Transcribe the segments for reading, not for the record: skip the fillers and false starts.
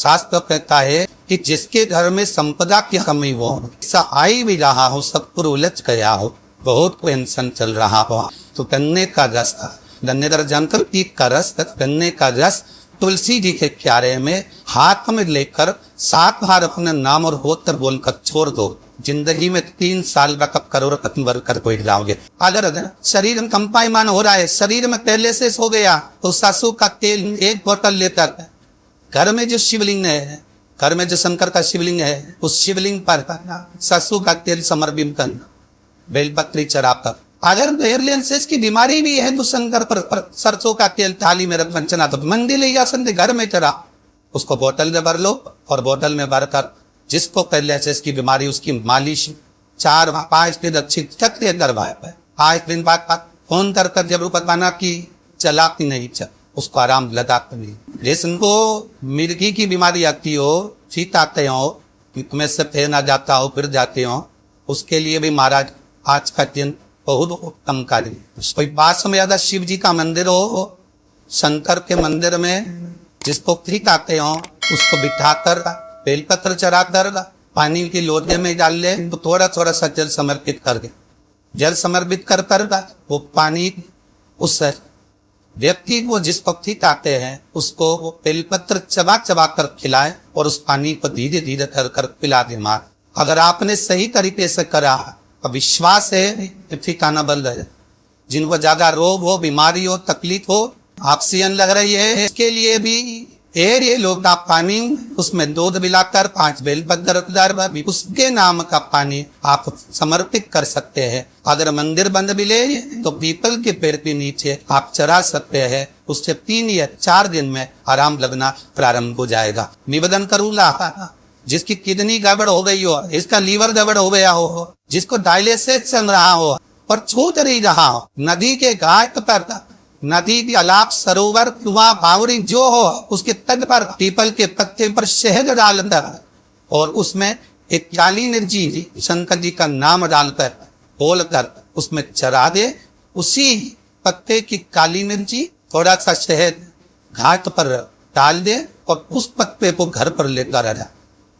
शास्त्र कहता है कि जिसके घर में संपदा की कमी हो, ऐसा आई भी रहा हो, सब पर उलझ गया हो, बहुत टेंशन चल रहा हो, तो गन्ने का रस, गन्ने का जानकर पीक का रस, गन्ने का रस तुलसी जी के क्यारे में हाथ में लेकर 7 बार अपने नाम और गोत्र बोलकर छोड़ दो। जिंदगी में 3 साल का कब करोड़ भर कर बैठ जाओगे। अगर शरीर में कंपायमान हो रहा है, शरीर में पहले से सो गया, तो सरसों का तेल 1 बोतल लेकर घर में जो शिवलिंग है, घर में जो शंकर का शिवलिंग है, उस शिवलिंग पर सरसों का तेल समर्पित करना, बेलपत्री चढ़ाकर। अगर एयरलाइंस की बीमारी भी है तो शंकर पर सरसों का तेल थाली में रख चना, तो मंदिर ले जा सकते, घर में चढ़ा, उसको बोतल में भर लो और बोतल में भरकर जिसको एयरलाइंस की बीमारी, उसकी मालिश 4-5 दिन अच्छी चक्रिय करवाए। 5 दिन बाद फोन कर जब बताना कि चला कि नहीं चल, उसको आराम लगा नहीं। जिसको मिर्गी की बीमारी आती हो, शीत आते हो, में से फेर आ जाता हो, फिर जाते हो, उसके लिए भी महाराज आज का दिन बहुत उत्तमकारी। कोई पास में ज्यादा शिव जी का मंदिर हो, शंकर के मंदिर में जिसको ठीक आते हो, उसको बिठाकर बेलपत्र चढ़ाकर पानी की लोटे में डाल ले, तो थोड़ा थोड़ा सा जल समर्पित करके, जल समर्पित कर वो पानी उस व्यक्ति को जिसको ठीक आते हैं उसको वो बेलपत्र चबा चबा कर खिलाए और उस पानी को धीरे धीरे कर पिला दे मार। अगर आपने सही तरीके से करा, विश्वास है ठिकाना बंद है। जिनको ज्यादा रोग हो, बीमारी हो, तकलीफ हो, ऑक्सीजन लग रही है, इसके लिए भी ये लोग आप पानी उसमें दूध मिलाकर 5 बेलपत्र उसके नाम का पानी आप समर्पित कर सकते हैं। अगर मंदिर बंद मिले तो पीपल के पेड़ के नीचे आप चढ़ा सकते हैं। उससे 3 या 4 दिन में आराम लगना प्रारंभ हो जाएगा। निवेदन करूंगा, जिसकी किडनी गड़बड़ हो गई हो, इसका लीवर गड़बड़ हो गया हो, जिसको डायलिसिस चल रहा हो पर छूट नहीं रहा हो, नदी के घाट पर, नदी के अलाप, सरोवर, कुआं, बावड़ी जो हो, उसके तट पर पीपल के पत्ते पर शहद डालकर और उसमें एक काली मिर्ची शंकर जी का नाम डालकर बोलकर उसमें चढ़ा दे। उसी पत्ते की काली मिर्ची थोड़ा सा शहद घाट पर डाल दे और उस पत्ते को घर पर लेकर आ।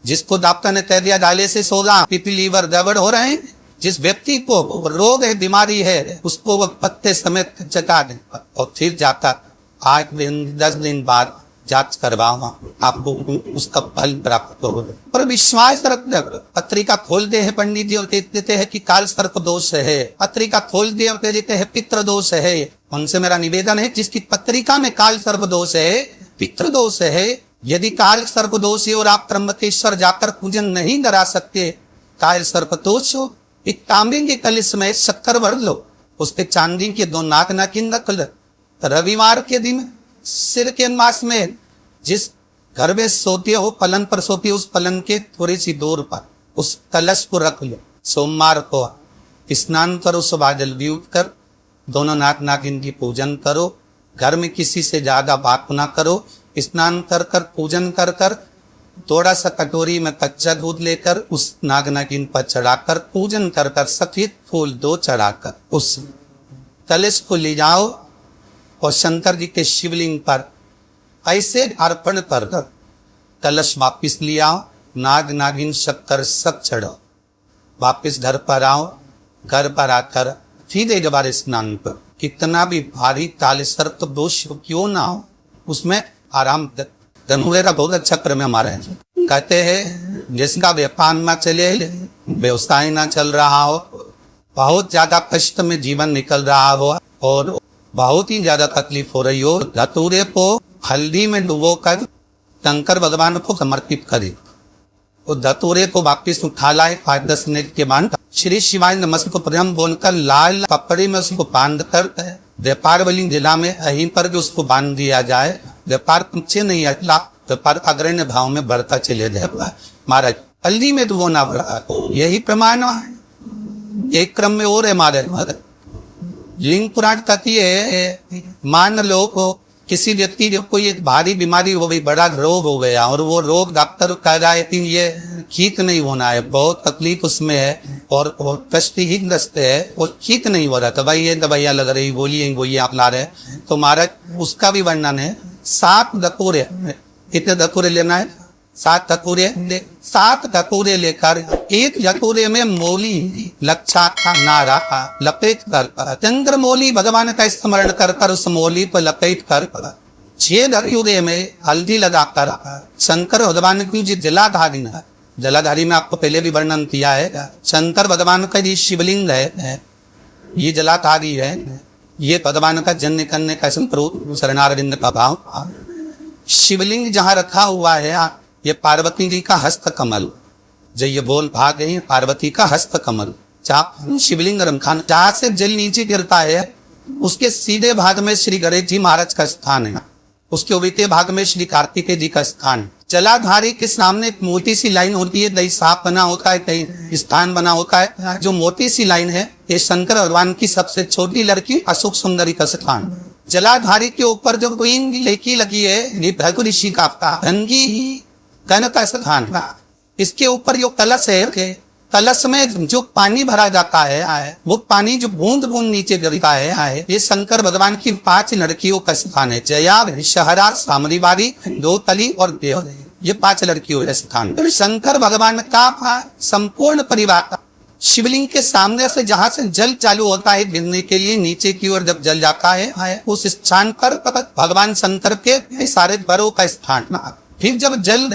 जिसको डॉक्टर ने कह दिया डायलिसिस होगा, पीपी लीवर गड़बड़ हो रहे हैं, जिस व्यक्ति को रोग है, बीमारी है, उसको वो पत्ते समेत चटा दें और फिर जाता 8 दिन 10 दिन बाद जांच करवाओ, आपको उसका फल प्राप्त होगा। पर विश्वास रखना। पत्रिका खोल दे है पंडित जी और कह देते हैं कि काल सर्प दोष है, पत्रिका खोल दे और कह देते हैं पितृ दोष है। उनसे मेरा निवेदन है, जिसकी पत्रिका में काल सर्प दोष है, पितृ दोष है, यदि काल सर्प दोष है और आप त्र्यंबकेश्वर जाकर पूजन नहीं करा सकते, काल सर्प दोष हो, एक तांबे के कलश में 70 भर लो, उस पे चांदी के 2 नाक नागिन रख लो। रविवार के दिन सिर के मास में जिस घर में सोते हो, पलंग पर सोती हो, उस पलंग के थोड़ी सी दूर पर उस कलश को रख लो। सोमवार को स्नान करो, सुबह जल्दी उठकर दोनों नाक नागिन की पूजन करो। घर में किसी से ज्यादा बात ना करो। स्नान कर पूजन कर थोड़ा सा कटोरी में कच्चा दूध लेकर उस नाग नागिन पर चढ़ाकर पूजन कर सफेद फूल 2 चढ़ाकर उस कलश को ले जाओ और शंकर जी के शिवलिंग पर ऐसे अर्पण कर कलश वापिस ले आओ। नाग नागिन शक्कर सब चढ़ो, वापिस घर पर आओ। घर पर आकर सीधे दोबारा स्नान पर, कितना भी भारी काल सर्प दोष क्यों ना हो, उसमें आराम। धनुरेरा बहुत अच्छा क्रम है हमारे। कहते हैं जिसका व्यापार ना चले, व्यवसाय ना चल रहा हो, बहुत ज्यादा कष्ट में जीवन निकल रहा हो और बहुत ही ज्यादा तकलीफ हो रही हो, धतूरे को हल्दी में डुबोकर शंकर भगवान को समर्पित करे। वो धतूरे को वापिस उठा लाए 5-10 मिनट के बाद श्री शिवाय नमस्ते को प्रणाम बोलकर लाल कपड़े में उसको बांध कर व्यापार वाली जिला में कहीं पर भी उसको बांध दिया जाए। व्यापार पीछे नहीं हटला, व्यापार अग्रण्य भाव में बढ़ता चले जाएगा। महाराज हल्दी में तो वो ना बढ़ा, यही प्रमाण है। एक क्रम में और है महाराज, लिंग पुराण कहती है, मान लो को किसी व्यक्ति जो कोई एक भारी बीमारी हो गई, बड़ा रोग हो गया और वो रोग डॉक्टर कह रहा है कि ये ठीक नहीं होना है, बहुत तकलीफ उसमें है और कष्ट ही ग्रस्त है, वो ठीक नहीं हो रहा, तो भाई ये दवाइयाँ लग रही, गोलियां आप ला रहे। तो महाराज उसका भी वर्णन है। 7 धतूरे, कितने धतूरे लेना है? 7 धतूरे लेकर एक धतूरे में मोली लक्षा था नारा लपेट कर चंद्रमौली भगवान का स्मरण कर उस मोली पर लपेट कर 6 धतूरे में हल्दी लगाकर शंकर भगवान की जो जलाधारी है, जलाधारी में आपको पहले भी वर्णन किया है, शंकर भगवान का ये शिवलिंग है, ये जलाधारी है, ये भगवान का जन्य करने का संप्रोत शरणारविंद का भाव। शिवलिंग जहाँ रखा हुआ है ये पार्वती जी का हस्त कमल, जो ये बोल भाग है पार्वती का हस्त कमल। जहाँ शिवलिंग रखा, जहाँ से जल नीचे गिरता है उसके सीधे भाग में श्री गणेश जी महाराज का स्थान है, उसके उल्टे भाग में श्री कार्तिकेय जी का स्थान। जलाधारी के सामने एक मोटी सी लाइन होती है, कहीं सांप बना होता है, कहीं स्थान बना होता है। जो मोटी सी लाइन है ये शंकर भगवान की सबसे छोटी लड़की अशोक सुंदरी का स्थान। जलाधारी के ऊपर जो क्वीन की लेकी लगी है ये भृगु ऋषि का रंगी कन का स्थान। इसके ऊपर जो कलश है, कलश में जो पानी भरा जाता है वो पानी जो बूंद बूंद नीचे गिरता है ये शंकर भगवान की 5 लड़कियों का स्थान है। जया, शहरा, सामरीवारी, दोतली और देव, ये 5 लड़कियों का स्थान। तो शंकर भगवान का संपूर्ण परिवार शिवलिंग के सामने से जहां से जल चालू होता है गिरने के लिए नीचे की ओर जब जल जाता है उस स्थान पर भगवान शंकर के सारे बरों का स्थान। फिर जब जल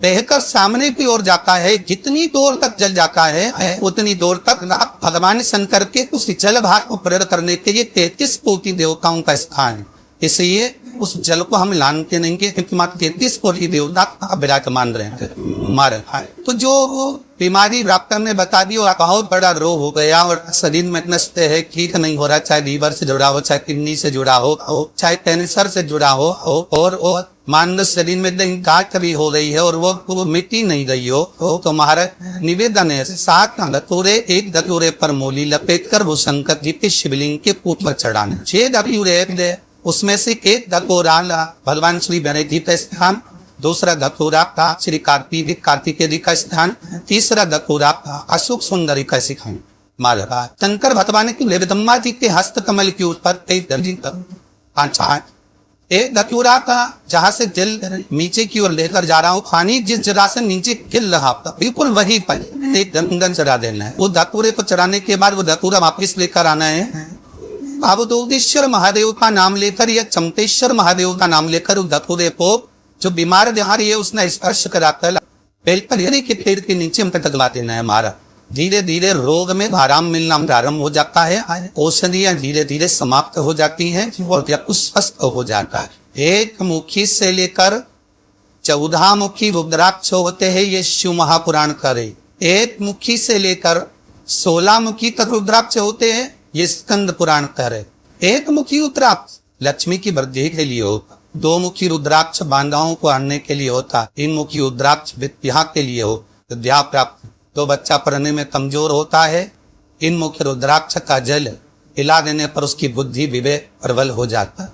बहकर सामने की ओर जाता है, जितनी दूर तक जल जाता है उतनी दूर तक भगवान शंकर के उस जल भाग को प्रेरित करने के लिए 33 कोटि देवताओं का स्थान है। इसलिए उस जल को हम लानते नहीं के, क्योंकि मात्र 33 कोटि देवता विराजमान रहे हमारे। तो जो बीमारी डॉक्टर ने बता दी और बहुत बड़ा रोग हो गया और शरीर में नष्ट है, ठीक नहीं हो रहा, चाहे लीवर से जुड़ा हो, चाहे किडनी से जुड़ा हो, चाहे कैंसर से जुड़ा हो और मानव शरीर में गांठ भी हो रही है और वो मिट्टी नहीं रही हो, तो हमारा निवेदन है 7 धतूरे, एक धतूरे पर मोली लपेट कर वो शंकर जी के शिवलिंग के ऊपर चढ़ाने। 6 धतूरे उसमें से एक धतूरा भगवान श्री गणेश जी का स्थान, दूसरा धतूरा था श्री कार्तिकेय जी का स्थान, तीसरा धतूरा था अशोक सुंदरी का स्थान। मारा शंकर भगवान की जगदम्बा जी के हस्त कमल के ऊपर एक धतूरा था जहां से जल नीचे की ओर लेकर जा रहा हूँ, पानी जिस जगह से नीचे गिर रहा था बिल्कुल वही पर एक गंगन चढ़ा देना है। वो धतूरे को चढ़ाने के बाद वो धतूरा वापिस लेकर आना है। अब दोगेश्वर महादेव का नाम लेकर या चमतेश्वर महादेव का नाम लेकर उस धतूरे को जो बीमार देहारी है उसने स्पर्श कराकर बेलपरिहरी के पेड़ के नीचे हम तक लगा देना है। हमारा धीरे धीरे रोग में आराम मिलना प्रारंभ हो जाता है, औषधियां धीरे धीरे समाप्त हो जाती हैं और स्वस्थ हो जाता है। 1 मुखी से लेकर 14 मुखी रुद्राक्ष होते हैं, ये शिव महापुराण करे। 1 मुखी से लेकर 16 मुखी तक रुद्राक्ष होते हैं, ये स्कंद पुराण करे। 1 मुखी रुद्राक्ष लक्ष्मी की वृद्धि के लिए होता, 2 मुखी रुद्राक्ष बांधाओं को आणने के लिए होता, 3 मुखी रुद्राक्ष विद्या के लिए हो, विद्या प्राप्त। तो बच्चा पढ़ने में कमजोर होता है, इन मुख्य रुद्राक्ष का जल हिला देने पर उसकी बुद्धि विवेक प्रबल हो जाता है।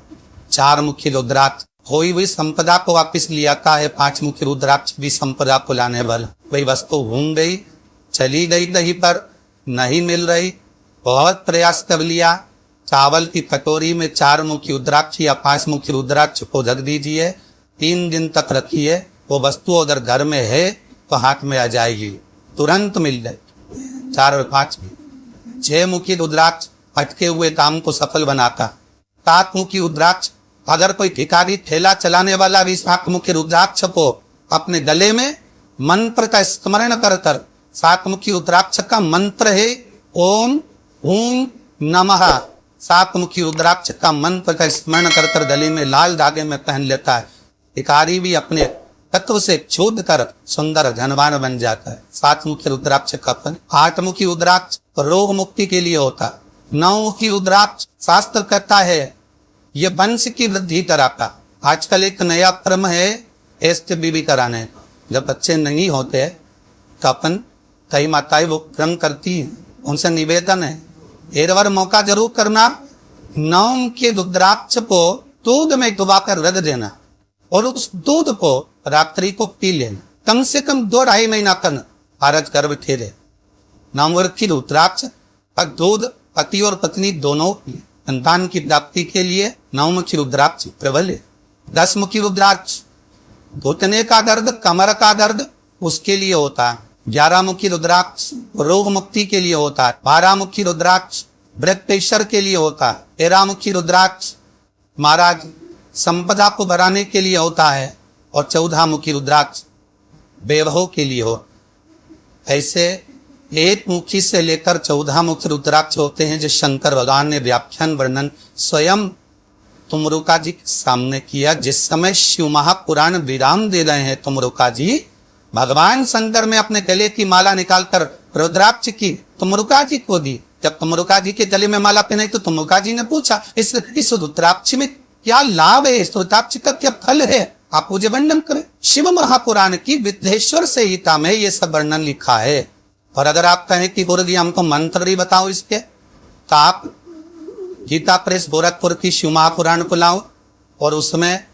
4 मुखी रुद्राक्ष खोई हुई संपदा को वापिस ले आता है, 5 मुखी रुद्राक्ष भी संपदा को लाने वाला। वही वस्तु घूम गई, चली गई कहीं पर नहीं मिल रही, बहुत प्रयास कर लिया, चावल की कटोरी में 4 मुखी रुद्राक्ष या 5 मुखी रुद्राक्ष को रख दीजिए, 3 दिन तक रखिए, वो वस्तु अगर घर में है तो हाथ में आ जाएगी, तुरंत मिल जाए। 4 और 5 6 मुखी रुद्राक्ष अटके हुए काम को सफल बनाता। 7 मुखी रुद्राक्ष अगर कोई भिखारी ठेला चलाने वाला भी 7 मुखी रुद्राक्ष को अपने गले में मंत्र का स्मरण कर 7 मुखी रुद्राक्ष का मंत्र है ओम हूं नमः। 7 मुखी रुद्राक्ष का मंत्र का स्मरण कर गले में लाल धागे में पहन लेता है। भिखारी भी अपने तत्व से छोड़ कर सुंदर धनवान बन जाता है। 7 मुखी रुद्राक्ष का 8 मुखी रुद्राक्ष रोग मुक्ति के लिए होता है। 9 मुखी रुद्राक्ष शास्त्र कहता है ये वंश की वृद्धि कराता। आजकल एक नया क्रम है STBB कराने, जब बच्चे नहीं होते तो अपन कई माताएं वो क्रम करती हैं, उनसे निवेदन है एक बार मौका जरूर करना, 9 के रुद्राक्ष को दूध में डुबाकर रख देना और उस दूध को रात्रि को पी लेना, कम से कम 2-2.5 महीना तक भारत गर्भ ठेले। 9 की रुद्राक्ष का दूध पति और पत्नी दोनों संतान की प्राप्ति के लिए 9 मुखी रुद्राक्ष प्रबल है। 10 मुखी रुद्राक्ष घुटने का दर्द, कमर का दर्द उसके लिए होता है। 11 मुखी रुद्राक्ष रोग मुक्ति के लिए होता है। 12 मुखी रुद्राक्ष ब्लड प्रेशर के लिए होता है। 13 मुखी रुद्राक्ष महाराज संपदा को बढ़ाने के लिए होता है। और 14 मुखी रुद्राक्ष वैभव के लिए हो। ऐसे 1 मुखी से लेकर 14 मुखी रुद्राक्ष होते हैं जो शंकर भगवान ने व्याख्यान वर्णन स्वयं तुमरुका जी के सामने किया। जिस समय शिव महापुराण विराम दे रहे हैं तुमरुका जी, भगवान शंकर में अपने गले की माला निकालकर रुद्राक्ष की तुमरुका जी को दी। जब तुमरुका जी के गले में माला पहनाई तो तुमरुका जी ने पूछा इस रुद्राक्ष में क्या लाभ है, इस रुद्राक्ष का क्या फल है, आप मुझे वर्णन करें। शिव महापुराण की विद्येश्वर संहिता में ये सब वर्णन लिखा है। और अगर आप कहें कि गुरु जी हमको मंत्र ही बताओ इसके, तो आप गीता प्रेस गोरखपुर की शिव महापुराण को लाओ और उसमें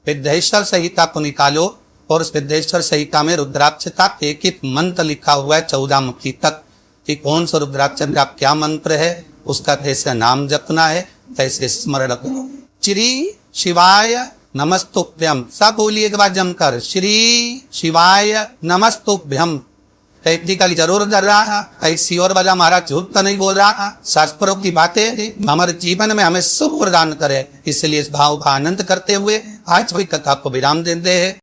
विद्येश्वर संहिता को निकालो और उस विद्येश्वर संहिता में रुद्राक्ष का एक एक मंत्र लिखा हुआ है 14 मुखी तक, कि कौन सा रुद्राक्ष का क्या मंत्र है, उसका कैसे नाम जपना है, कैसे स्मरण करो। श्री शिवाय नमस्तुभ्यम, सब बोलिए एक बार जमकर, श्री शिवाय नमस्तुभ्यम। टेक्निकली जरूर कर रहा है, ऐसी और वाला हमारा झूठ तो नहीं बोल रहा है। शास्त्रों की बातें हमारे जीवन में हमें सुख प्रदान करे, इसलिए इस भाव का आनंद करते हुए आज भी कथा को विराम देते हैं।